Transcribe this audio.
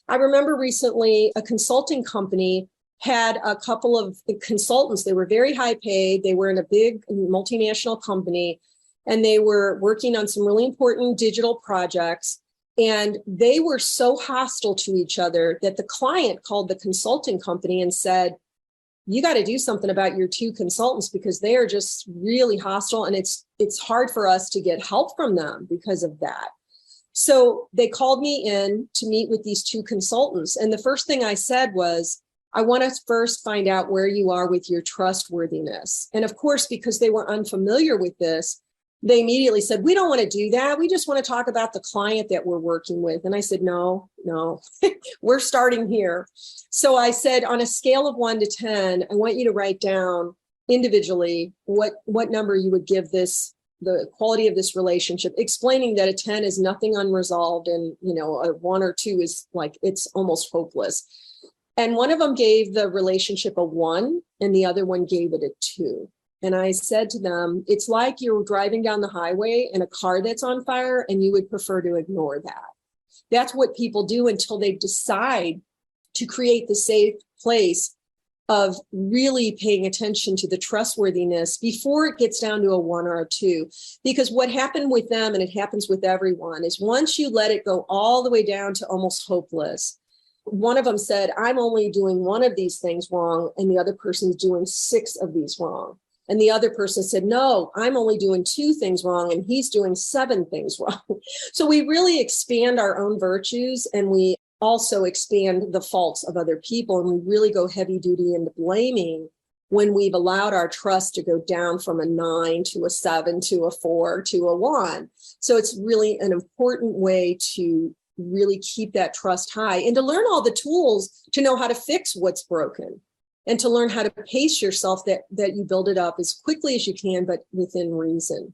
I remember recently a consulting company had a couple of consultants. They were very high paid. They were in a big multinational company, and they were working on some really important digital projects. And they were so hostile to each other that the client called the consulting company and said, you got to do something about your two consultants because they are just really hostile. And it's hard for us to get help from them because of that. So they called me in to meet with these two consultants. And the first thing I said was, I want to first find out where you are with your trustworthiness. And of course, because they were unfamiliar with this, they immediately said, we don't want to do that. We just want to talk about the client that we're working with. And I said, no, we're starting here. So I said, on a scale of 1 to 10, I want you to write down individually what number you would give this, the quality of this relationship, explaining that a 10 is nothing unresolved. And, a 1 or 2 is like, it's almost hopeless. And one of them gave the relationship a 1 and the other one gave it a 2. And I said to them, it's like you're driving down the highway in a car that's on fire and you would prefer to ignore that. That's what people do until they decide to create the safe place of really paying attention to the trustworthiness before it gets down to a 1 or a 2. Because what happened with them, and it happens with everyone, is once you let it go all the way down to almost hopeless, one of them said, I'm only doing 1 of these things wrong, and the other person's doing 6 of these wrong. And the other person said, no, I'm only doing 2 things wrong, and he's doing 7 things wrong. So we really expand our own virtues, and we also expand the faults of other people. And we really go heavy duty into blaming when we've allowed our trust to go down from a 9 to a 7 to a 4 to a 1. So it's really an important way to really keep that trust high and to learn all the tools to know how to fix what's broken and to learn how to pace yourself that you build it up as quickly as you can, but within reason.